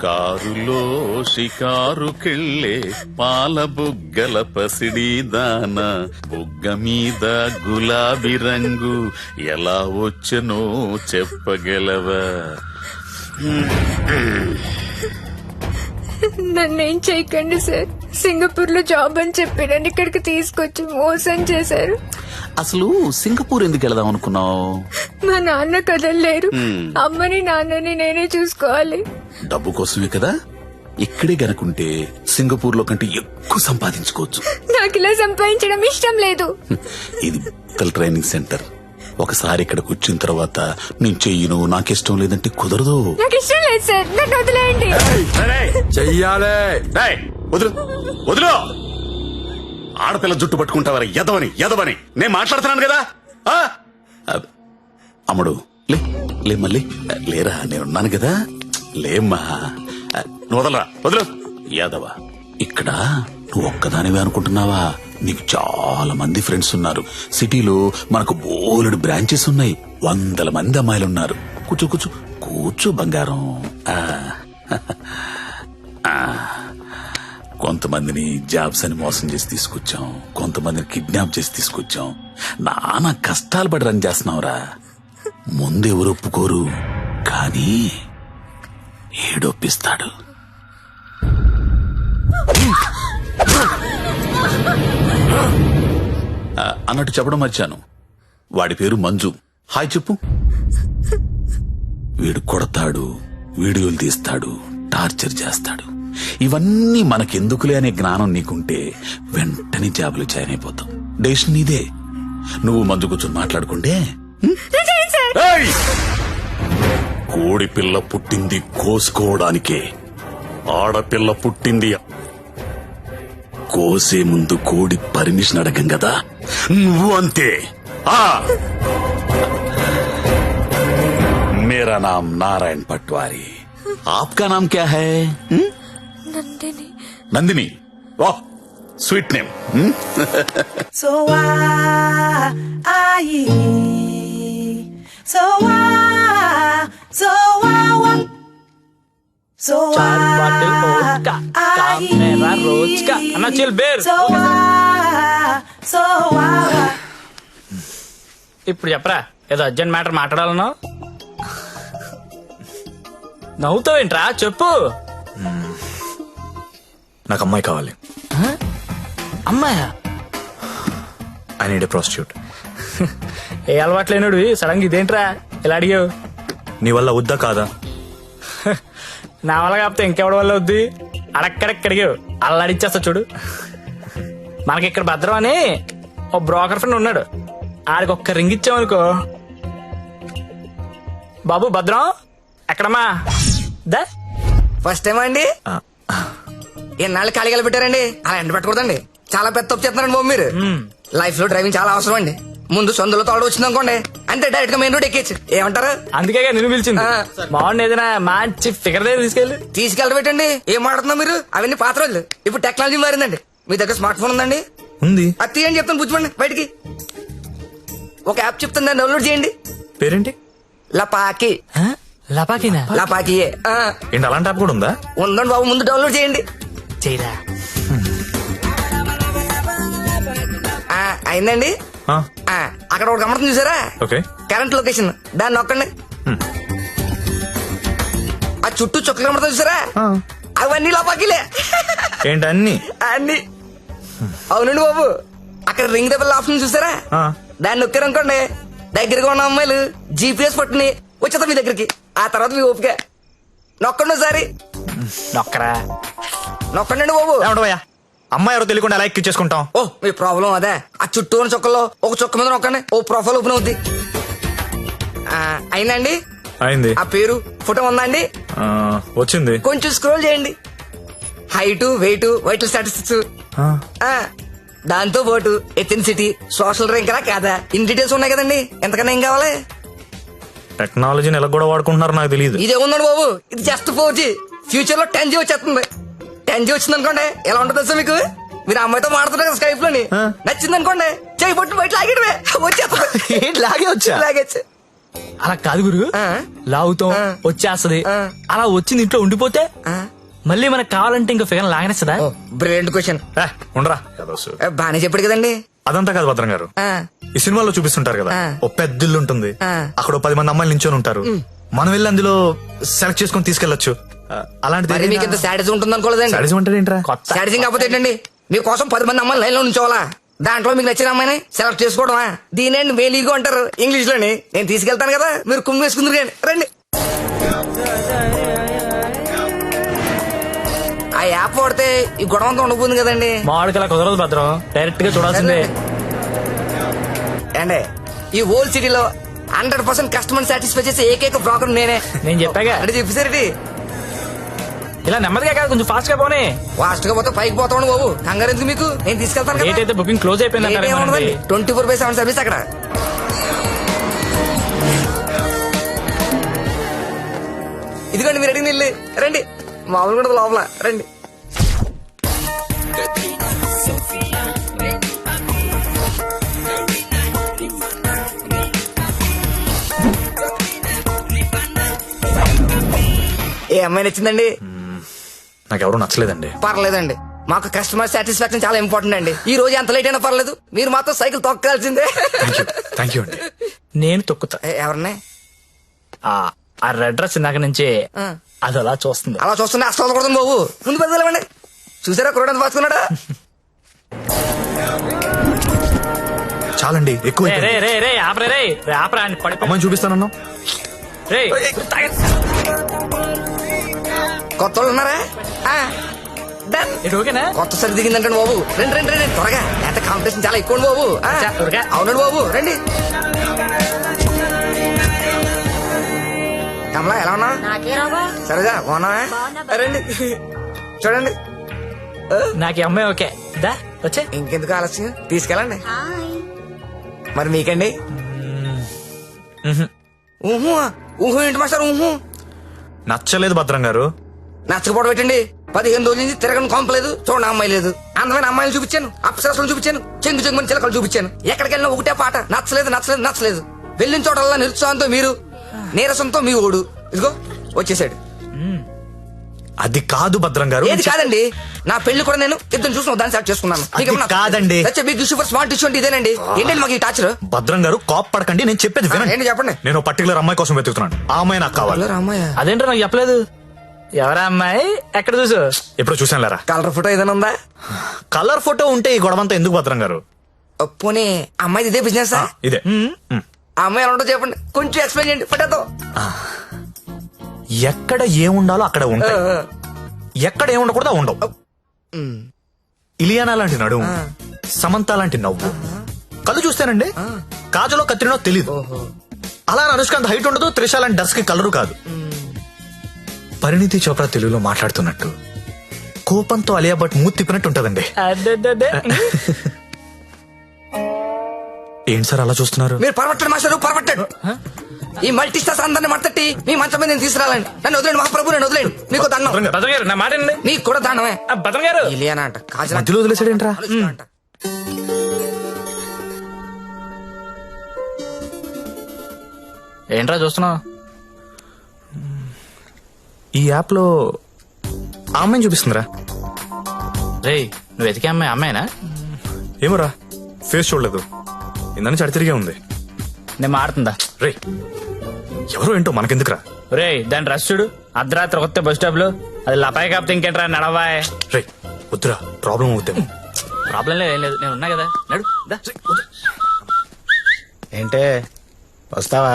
కారులో షికారుకెళ్ళే పాల బుగ్గల పసిడి దాన బుగ్గ మీద గులాబీ రంగు ఎలా వచ్చనో చెప్పగలవా? నన్నేం చేయకండి సార్. సింగపూర్ లో జాబ్ అని చెప్పి నన్ను ఇక్కడికి తీసుకొచ్చి మోసం చేశారు. అసలు సింగపూర్ ఎందుకు వెళదాం అనుకున్నావు? మా నాన్న కదలలేరు. అమ్మని నాన్నని నేనే చూసుకోవాలి. డబ్బు కోసమే కదా. ఇక్కడే గనుకుంటే సింగపూర్ లో కంటే ఎక్కువ సంపాదించుకోవచ్చు. నాకు ఇలా సంపాదించడం ఇష్టం లేదు. ఇది ట్రైనింగ్ సెంటర్. ఒకసారి ఇక్కడికి వచ్చిన తర్వాత నేను చెయ్యను, నాకిష్టం లేదంటే కుదరదు. నాకు ఇష్టం లేదు సార్, నన్ను వదిలేయండి. చెయ్యాలే. వదులు వదులు. ఆడపిల్ల జుట్టు పట్టుకుంటావరా ఎదవని ఎదవని నేను మాట్లాడుతున్నాను కదా. అమ్ముడు లే లే మళ్ళీ లేరా, నేనున్నాను కదా. లేమ్మా, నువ్వు వదలరా, వదులు. యాదవ, ఇక్కడ నువ్వు ఒక్కదానివే అనుకుంటున్నావా? నీకు చాలా మంది ఫ్రెండ్స్ ఉన్నారు. సిటీలో మనకు బోలెడు బ్రాంచెస్ ఉన్నాయి. 100 మంది అమ్మాయిలున్నారు. కూర్చో కూర్చో కూర్చో బంగారం. కొంతమందిని జాబ్స్ అని మోసం చేసి తీసుకొచ్చాం, కొంతమందిని కిడ్నాప్ చేసి తీసుకొచ్చాం. నానా కష్టాలు పడి రన్ చేస్తున్నావురా. ముందెవరు ఒప్పుకోరు, కానీ ఏడొప్పిస్తాడు. అన్నట్టు చెప్పడం మర్చాను, వాడి పేరు మంజు. హాయ్ చెప్పు. వీడు కొడతాడు, వీడియోలు తీస్తాడు, టార్చర్ చేస్తాడు. ఇవన్నీ మనకెందుకులే అనే జ్ఞానం నీకుంటే వెంటనే జాబులు జాయిన్ అయిపోతాం. డెసిషన్ నీదే. నువ్వు మంజు కూర్చొని మాట్లాడుకుంటే. కోడి పిల్ల పుట్టింది కోసుకోవడానికే, ఆడపిల్ల పుట్టింది కోసే ముందు కోడి పర్మిషన్ అడగం కదా. నువ్వు అంతే. मेरा नाम नारायण पटवारी, आपका नाम क्या है? నందిని. नंदिनी. वाह, स्वीट नेम. So चार बाटल वोडका, काम मेरा रोज का. अन्ना चिल बेर. ఇప్పుడు చెప్పరా, ఏదో అర్జెంట్ మ్యాటర్ మాట్లాడాలను. నవ్వుతావేంట్రా, చెప్పు. నాకు అమ్మాయి కావాలి. అమ్మాయా? I need a prostitute. ఏ అలవాటు లేనుడు సడన్ గా ఇదేంట్రా ఇలా అడిగావు? నీ వల్ల వద్దా కాదా? నా వల్ల కాకపోతే ఇంకెవడి వల్ల వద్ది? అడక్కడెక్కడిగావు, అలా అడిచేస్తా చూడు. మనకి ఇక్కడ భద్రం అని ఓ బ్రోకర్ ఫ్రెండ్ ఉన్నాడు. ఆడికి ఒక్క రింగ్ ఇచ్చామనుకో. బాబు భద్రం ఎక్కడమ్మా? దా. ఫస్ట్ టైం అండి. ఎన్నాళ్ళు ఖాళీగా పెట్టారండి, అలా ఎండ పెట్టకూడదండి. చాలా పెద్ద తప్పు చేస్తున్నారండి బాబు మీరు. లైఫ్ లో డ్రైవింగ్ చాలా అవసరం అండి. ముందు సొందులో తోడు వచ్చింది అనుకోండి, అంతే డైరెక్ట్ గా మెయిన్ రోడ్ ఎక్కేచ్చు. ఏమంటారు? అందుకే నిన్ను పిలిచింది. బాగుంది, ఏదైనా మంచి ఫిగర్ దగ్గర తీసుకెళ్ళబెట్టండి. ఏం మాట్లాడుతున్నా మీరు? అవన్నీ పాత రోజులు. ఇప్పుడు టెక్నాలజీ మారిందండి. మీ దగ్గర స్మార్ట్ ఫోన్ ఉందండి? ఉంది. అది తీయండి చెప్తాను, పుచ్చుకోండి బయటికి. ఒక యాప్ చెప్తాను, దాన్ని డౌన్లోడ్ చేయండి. పేరేంటి? లపాకి. లపాకినా? లపాకి ఏంటి, అలాంటి యాప్ కూడా ఉందా? ఉందండి బాబు, ముందు డౌన్లోడ్ చేయండి. చేయరా. అయిందండి. అక్కడ ఒక గమనం చూసారా? ఓకే. కరెంట్ లొకేషన్, దాన్ని నొక్కండి. ఆ చుట్టూ చుక్కలు కమడతా చూసారా? అవన్నీ లోపాకిలే. ఏంటి అన్ని? అన్ని. అవునండి బాబు, అక్కడ రింగ్ దెబ్బల ఆప్షన్ చూసారా? దాన్ని నొక్కారనుకోండి, దగ్గరగా ఉన్న అమ్మాయిలు జీపీఎస్ పట్టుని వచ్చేస్తా మీ దగ్గరికి. ఆ తర్వాత మీ ఓపిక. నొక్కండి ఒకసారి. నొక్కరా. నొక్కండి బాబు. ఏమంటావయ్యా, అమ్మాయి ఎవరో తెలియకుండా ఎలా ఎక్కించేసుకుంటాం? ఓ, మీ ప్రాబ్లం అదే. ఆ చుట్టూ ఉన్న చుక్కల్లో ఒక చుక్క మీద నొక్కండి, ఓ ప్రొఫైల్ ఓపెన్ అవుద్ది. అయిందండి? అయింది. ఆ పేరు ఫోటో ఉందా అండి? వచ్చింది. కొంచెం స్క్రోల్ చేయండి. హైట్, వెయిట్, వైటల్ స్టాటిస్టిక్స్, దాంతో పాటు ఎథెన్సిటీ, సోషల్ ర్యాంక్ కాదా, ఇన్ డీటెయిల్స్ ఉన్నాయి కదండి. ఎంతకన్నా ఏం కావాలి? టెక్నాలజీని ఎలా కూడా వాడుకుంటున్నారో నాకు తెలియదు. ఇదే ఉందండి బాబు, ఇది జస్ట్ 4G. ఫ్యూచర్ లో 10G వచ్చేస్తుంది. 10G వచ్చింది అనుకోండి, ఎలా ఉంటుంది సార్ మీకు? మీరు అమ్మాయితో మాడుతున్నారు కదా స్కైప్ లోని, నచ్చింది అనుకోండి, చేయి పట్టు బయట లాగేయడమే, వచ్చేస్తుంది. లాగే వచ్చా? లాగేచ్చు. అలా కాదు గురు, ఆ. లాగుతాం ఆ. వచ్చేస్తది, ఆ. అలా వచ్చింది ఇంట్లో ఉండిపోతే ఆ. మళ్ళీ మనకు కావాలంటే ఇంకా ఫిగర్ లాగనేస్తుందా? ఓ బ్రిలియంట్ క్వశ్చన్. ఉండరా బానే చెప్పాడు కదండి. అదంతా కాదు భద్రం గారు, ఆ, ఈ సినిమాలో చూపిస్తుంటారు కదా, ఆ. ఓ పెద్ద ఇల్లు ఉంటుంది, ఆ. అక్కడ ఓ 10 మంది అమ్మాయిలు నించొని ఉంటారు, మనం వెళ్ళి అందులో సెలెక్ట్ చేసుకొని తీసుకెళ్లొచ్చు. మరి మీకు ఇంత సాటిస్ ఉంటుంది అనుకోలేదండి. సాడిజం అంటే ఏంట్రా? కొత్త సాటిసింగ్ కాకపోతే ఏంటండి, మీకోసం 10 మంది అమ్మాయిలు లైన్ లో ఉంచోవాలా, దాంట్లో మీకు నచ్చిన అమ్మాయిని సెలెక్ట్ చేసుకోవడమా? దీనేండి వేలీగో అంటారు ఇంగ్లీష్ లోని. నేను తీసుకెళ్తాను కదా, మీరు కుమ్మి వేసుకుందరు కానీ రండి. ఆ యాప్ వాడితే ఈ గొడవ అంతా ఉండబోతుంది కదండి. మామిడికి అలా కుదరదు భద్రం, డైరెక్ట్ గా చూడాల్సిందే. అండి ఈ హోల్ సిటీలో 100% కస్టమర్ సాటిస్ఫై చేసే ఏకైక బ్రోకర్ నేనే. నేను చెప్పాగా, అంటే చెప్పేసరికి ఇలా నెమ్మదిగా కాదు, కొంచెం ఫాస్ట్ గా పోనీ. ఫాస్ట్ గా పోతే పైకి పోతాను బాబు, కంగారు ఎందుకు మీకు, నేను తీసుకెళ్తాను కదా. డేట్ అయితే బుకింగ్ క్లోజ్ అయిపోయింది 24/7 సర్వీస్ అక్కడ. ఇదిగోండి మీరు అడిగిన ఇల్లు, రండి. మామూలు కూడా లోపల రండి. ఏ అమ్మాయి నచ్చిందండి? నాకెవరూ నచ్చలేదండి. పర్లేదండి, మాకు కస్టమర్ సాటిస్ఫాక్షన్ చాలా ఇంపార్టెంట్ అండి. ఈ రోజు ఎంత లేట్ అయినా పర్లేదు, మీరు మాత్రం సైకిల్ తొక్కాల్సిందే. థ్యాంక్ యూ అండి. నేను తొక్కుతా. ఎవరిని? ఆ రెడ్ డ్రెస్ ఇందాక నుంచి ఆ. అది అలా చూస్తుంది. అలా చూస్తున్నా అసలు కొడుతుంది బాబు, ముందు పెద్దలేమండి. చూసారా కురడానికి పాసుకున్నాడా? చాలండి, ఎక్కువ రే రే రే రే ఆపరే రే రే ఆపరా అని పడిపో. అమ్మాయిని చూపిస్తానన్నా. రే కొత్త వాళ్ళు ఉన్నారా? ఆ, done. ఇది ఓకేనా? కొత్త సరి దిగిందంటే బాబు, రండి రండి రండి త్వరగా, ఎంత కాంపిటీషన్ చాలా ఎక్కువ బాబు. ఆ, చా, త్వరగా. అవునండి బాబు, రండి. కమలా ఎలా ఉన్నా? సరేగా బాగున్నావా? రండి చూడండి. నాకు ఈ అమ్మాయి ఓకే, దా వచ్చే. ఇంకెందుకు ఆలస్యం, తీసుకెళ్ళండి. మరి మీకండి? ఊహు ఊహు ఏంటి మాస్టర్ ఊహు? నచ్చలేదు భద్రం గారు. నచ్చకపోవడం పెట్టండి. 15 రోజుల నుంచి తిరగని కొంపలేదు, చూడండి అమ్మాయి లేదు. అందమైన అమ్మాయిలు చూపించాను, అప్సరసలు చూపించాను, చెంగు చెంగుని చిలకలు చూపించాను. ఎక్కడికి వెళ్ళినా ఒకటే పాట, నచ్చలేదు నచ్చలేదు నచ్చలేదు. వెళ్ళిన చోటల్లా నిరుత్సాహంతో మీరు, నీరసంతో మీ ఓడు. ఇదిగో వచ్చేసాడు. అది కాదు భద్రం గారు. ఏది కాదండి, నా పెళ్లి కూడా నేను ఇద్దరు చూసిన దాన్ని సెలెక్ట్ చేసుకున్నాను. అది కాదండి. Big issue for smart issue అంటే ఇదేనండి. ఏంటండి మాకు ఈ టాచర్? భద్రం గారు కాప్ పడకండి, నేను చెప్పేది వినండి. ఏంటి చెప్పండి. నేను పర్టికులర్ అమ్మాయి కోసం వెతుకుతున్నాను, ఆ అమ్మాయి నాకు కావాలి. రామయ్య అదేంటో నాకు చెప్పలేదు. ఎవరా అమ్మాయి, ఎక్కడ చూసు? ఎప్పుడు చూసాను లేరా. కలర్ ఫోటో ఏదైనా ఉందా? కలర్ ఫోటో ఉంటే ఈ గొడవంతా ఎందుకు భద్రం గారు? పోనీ అమ్మాయి ఇదే బిజినెస్? ఇదే. ఆ అమ్మాయి ఎలా ఉంటుందో చెప్పండి, కొంచెం ఎక్స్ప్లెయిన్ చేయండి ఫోటోతో. ఎక్కడ ఏముండాలో అక్కడ ఉంటాయి, ఎక్కడ ఏముండకూడదు ఉండవు. ఇలియానా లాంటి నడుము, సమంత లాంటి నవ్వు, కళ్ళు చూస్తేనండి కాజలో కత్తిరినో తెలీదు. అలా అనుష్కాంత్ హైట్ ఉండదు, త్రిష లాంటి డస్ కి కలరు కాదు. పరిణితి చోప్రా తెలుగులో మాట్లాడుతున్నట్టు, కోపంతో అలియా భట్ మూతి తిప్పినట్టు ఉంటదండి. అదే ఏంటి సార్ అలా చూస్తున్నారు? మీరు పరమట్టండి మాస్టర్, పరమట్టండి. ఈ మల్టీ స్టార్స్ అందరిని మట్టట్టి మీ మంచం మీద నేను తీసుకురాలండి. నన్ను వదిలేండి మహాప్రభు, నన్ను వదిలేండి. మీకు దండం. భద్రం గారు నా మాట వినండి. నీకు కూడా దండమే. భద్రం గారు ఇలియానా అంట, కాజల్ అంట, మధ్యలో వదిలేసాడేంట్రా? అనుష్క అంట. ఏంట్రా చూస్తున్నావు? ఈ యాప్ లో ఆ అమ్మాయిని చూపిస్తుందిరా. రే నువ్వు వెతికే అమ్మాయి అమ్మాయినా? ఏమోరా, ఫేస్ చూడలేదు, ఇందని చడి తిరిగే ఉంది. నేను మాడుతుందా? రే ఎవరో ఏంటో మనకెందుకురా. రే దాని రష్ చూడు, అర్ధరాత్రి కొత్త బస్ స్టాప్ లో. అది లపాయి కాపుతే ఇంకేంట్రా, నడవాయ్. రే వద్దురా, ప్రాబ్లం అవుతాము. ప్రాబ్లం లేదు, ఏం లేదు, నేను ఉన్నా కదా, నడు దా. ఏంటే వస్తావా?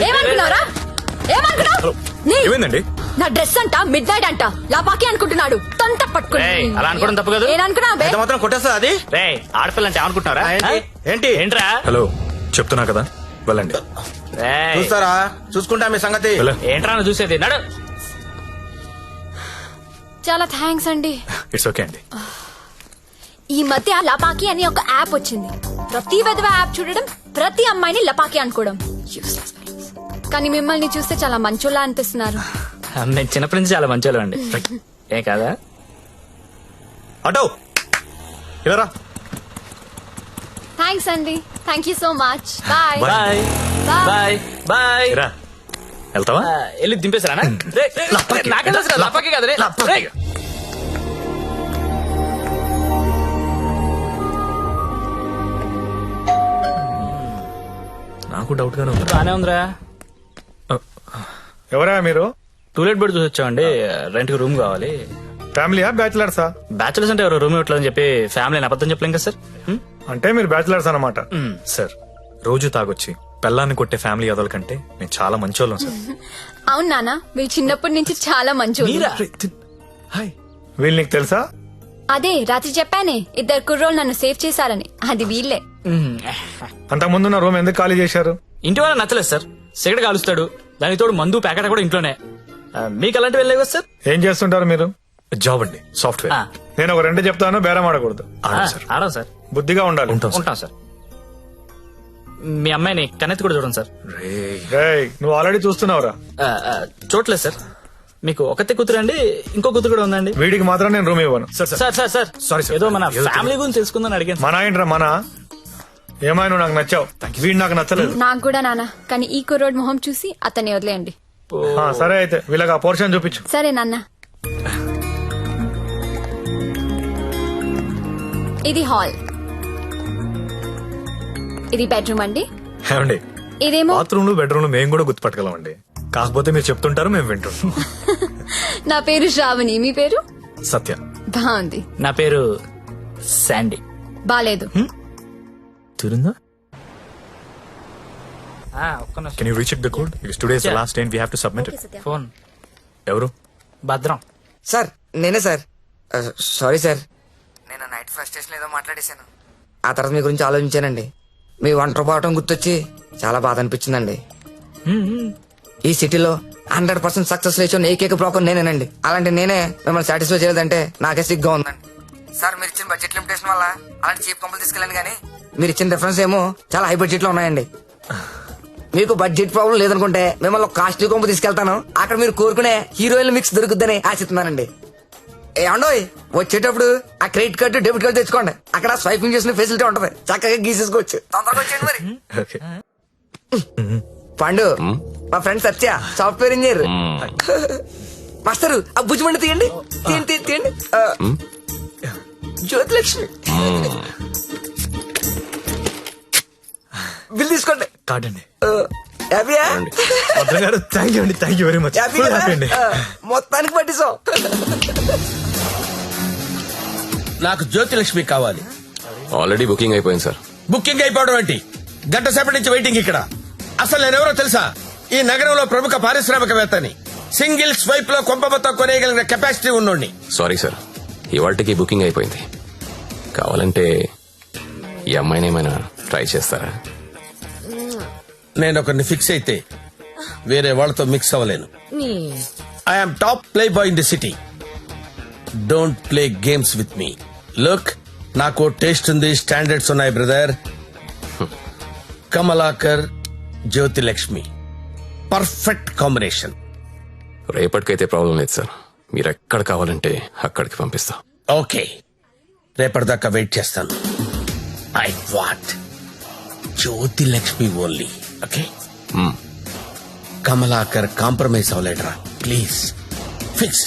ఏమనుకున్నారా? ఏమనుకున్నావు? నీ- ఏమైందండి? నా డ్రెస్ అంట మిడ్ నైట్ అంట లపాకి అనుకుంటున్నాడు, తొంత పట్టుకుని. ఏయ్, అలా అనుకోవడం తప్పు కాదు. ఏననుకున్నా బే? ఎంత మాత్రం కొట్టేస్తా అది? రే ఆడపిల్ల అంటే ఏమనుకుంటున్నారా? ఏంటి? ఏంటి? ఏంట్రా? హలో చెప్తున్నా కదా, వెళ్ళండి. రేయ్, చూస్తారా, చూసుకుంటా మీ సంగతి. వెళ్ళ. ఏంట్రా నువ్వు చూసేది? నడు. చాలా థ్యాంక్స్ అండి. ఇట్స్ ఓకే అండి. ఈ మధ్య లపాకి అని ఒక యాప్ వచ్చింది. ప్రతి విధవ యాప్ చూడడం, ప్రతి అమ్మాయిని లపాకి అనుకోవడం. Useless fellows. కానీ మిమ్మల్ని చూస్తే చాలా మంచోళ్ళ అనిపిస్తున్నారు. నేను చిన్నప్పటి నుంచి చాలా మంచోళ్ళు అండి. ఏ కాదా? అటో ఇలా రా. థ్యాంక్స్ అండి. Thank you so much bye bye Bye. Bye bye రా వెళ్తావా వెళ్ళి దింపేశారా నాకే తెలుసు కదా, లపాకి కదా రే. రేయ్. నాకు డౌట్ గానే ఉంది బానే ఉందిరా. ఎవరా మీరు? టూలెట్ బెడ్ చూసి వచ్చామండి. రెంట్ కి రూమ్ కావాలి. ఫ్యామిలీయా బ్యాచిలర్సా? బ్యాచులర్స్ అంటే ఎవరు రూమ్ ఇవ్వట్లేదని చెప్పి ఫ్యామిలీని అబద్ధం చెప్పలేం కదా సార్. అంటే మీరు బ్యాచిలర్స్ అన్నమాట. సార్ రోజు తాగొచ్చి పెళ్ళాన్ని కొట్టే ఫ్యామిలీ అదల కంటే మేము చాలా మంచోళ్ళం సార్. అవును నాన్న మీరు చిన్నప్పటి నుంచి చాలా మంచి మీరా? హాయ్ వీళ్ళు నీకు తెలుసా? అదే రాత్రి చెప్పానే ఇద్దరు కుర్రోళ్ళు నన్ను సేవ్ చేశారని, అది వీళ్ళే. అంతకు ముందున్న రూమ్ ఎందుకు ఖాళీ చేశారు? ఇంటి వాళ్ళ నచ్చలేదు సార్. సిగరెట్ కాలుస్తాడు, దానికి తోడు మందు ప్యాకెట్ కూడా ఇంట్లోనే. మీకు అలాంటివి వెళ్ళలేవు కదా సార్. ఏం చేస్తుంటారు మీరు? జాబ్ అండి, సాఫ్ట్వేర్. ఆ, నేను ఒక రెండు చెప్తాను, బేరం ఆడకూడదు. సార్ ఆడం సార్. బుద్ధిగా ఉండాలి. ఉంటాం సార్. ఉంటాం సార్. మీ అమ్మాయిని కన్నెత్తి కూడా చూడండి సార్. రేయ్. రేయ్, నువ్వు ఆల్రెడీ చూస్తున్నావురా. చూడలేదు సార్. మీకు ఒకతే కూతురు అండి, ఇంకో కూతురు కూడా ఉందండి. వీడికి మాత్రం నేను రూమ్ ఇవ్వను. Sir sir sir sir sir Sorry, sir. ఏదో మన ఏదో ఫ్యామిలీ గురించి తెలుసుకుందని అడిగాను. మన ఏంట్రా మన? ఏమైనా నాకు నచ్చావు, వీడు నాకు నచ్చలేదు. నాకు కూడా నాన్న, కానీ ఈ కుర్రోడ్ మొహం చూసి అతన్ని వదిలేయండి. ఆ, సరే అయితే వీళ్ళకి ఆ పోర్షన్ చూపించు. సరే నాన్న. ఇది హాల్, ఇది బెడ్రూమ్ అండి. ఏమండి ఇదేమో బాత్రూమ్ లో బెడ్రూమ్ లో మేము కూడా గుర్తుపట్టగలం అండి. కాకపోతే మీరు చెప్తుంటారు, మేము వింటుంటాం. నా పేరు శ్రావణి, మీ పేరు? సత్య. బాగుంది. నా పేరు శాండీ. బాలేదు. తిరుందా? ఒక్క నిమిషం. Can you recheck the code? Today's the Yeah. Last day we have to submit it. Phone. ఎవరు? భద్రం. సార్ నేనే సార్. సారీ సార్, నేను నైట్ ఫస్ట్ స్టేషన్ ఏదో మాట్లాడేశాను. ఆ తర్వాత మీ గురించి ఆలోచించానండి. మీ ఒంటరి పోవటం గుర్తొచ్చి చాలా బాధ అనిపించిందండి. ఈ సిటీలో 100% సక్సెస్ రేషియో ఏకైక బ్రోకర్ నేనేనండి. అలాంటి నేనే మిమ్మల్ని సాటిస్ఫై చేయలేదంటే నాకే సిగ్గా ఉందండి. సార్ మీరు ఇచ్చిన బడ్జెట్ లిమిటేషన్ వల్ల అలాంటి చీప్ కంపెనీ తీసుకెళ్ళండి, కానీ మీరు ఇచ్చిన రిఫరెన్స్ ఏమో చాలా హై బడ్జెట్ లో ఉన్నాయండి. మీకు బడ్జెట్ ప్రాబ్లం లేదనుకుంటే మిమ్మల్ని ఒక కాస్ట్లీ కొంపు తీసుకెళ్తాను. అక్కడ మీరు కోరుకునే హీరోయిన్ మిక్స్ దొరుకుద్దని ఆశిస్తున్నానండి. ఏమండోయ్, వచ్చేటప్పుడు ఆ క్రెడిట్ కార్డు డెబిట్ కార్డు తెచ్చుకోండి. అక్కడ స్వైపింగ్ చేసిన ఫెసిలిటీ ఉంటది, చక్కగా గీసేసుకోవచ్చు. తొందరగా వచ్చేయండి మరి. ఓకే. పండు మా ఫ్రెండ్ సత్య, సాఫ్ట్వేర్ ఇంజనీర్. మాస్టరు ఆ భుజమండి తీయండి, తీయండి తీయండి. జ్యోతిలక్ష్మి బిల్ తీసుకోండి. కార్డ్ అండి. హ్యాపీయా? భద్రం గారు థ్యాంక్ యూ అండి, thank you very much. Happy కదా? హ్యాపీ అండి. మొత్తానికి పట్టిస్తాం. నాకు జ్యోతిలక్ష్మి కావాలి. ఆల్రెడీ బుకింగ్ అయిపోయింది సార్. బుకింగ్ అయిపోవడం ఏంటి? గంట సేపటి నుంచి వెయిటింగ్ ఇక్కడ. అసలు నేనెవరో తెలుసా? ఈ నగరంలో ప్రముఖ పారిశ్రామికవేత్తని. సింగిల్ స్వైప్ లో కొంప మొత్తం కొనేయగలిగిన కెపాసిటీ ఉన్నోడిని. సారీ సార్, ఇవాళకి బుకింగ్ అయిపోయింది. కావాలంటే ఈ అమ్మాయిని ఏమైనా ట్రై చేస్తారా? నేను ఒకరిని ఫిక్స్ అయితే వేరే వాళ్ళతో మిక్స్ అవ్వలేను. I'm top playboy in the city. Don't play games with me. Look, నాకు టేస్ట్ ఉంది, స్టాండర్డ్స్ ఉన్నాయి brother. Kamalakar, Jyothilakshmi, perfect combination. రేపటికైతే ప్రాబ్లం లేదు సార్. మీరు ఎక్కడ కావాలంటే అక్కడికి పంపిస్తా. ఓకే, రేపటిదాకా వెయిట్ చేస్తాను. I want Jyothilakshmi only. Okay, Kamalakar compromise అవ్వలేడరా ప్లీజ్. ఫిక్స్.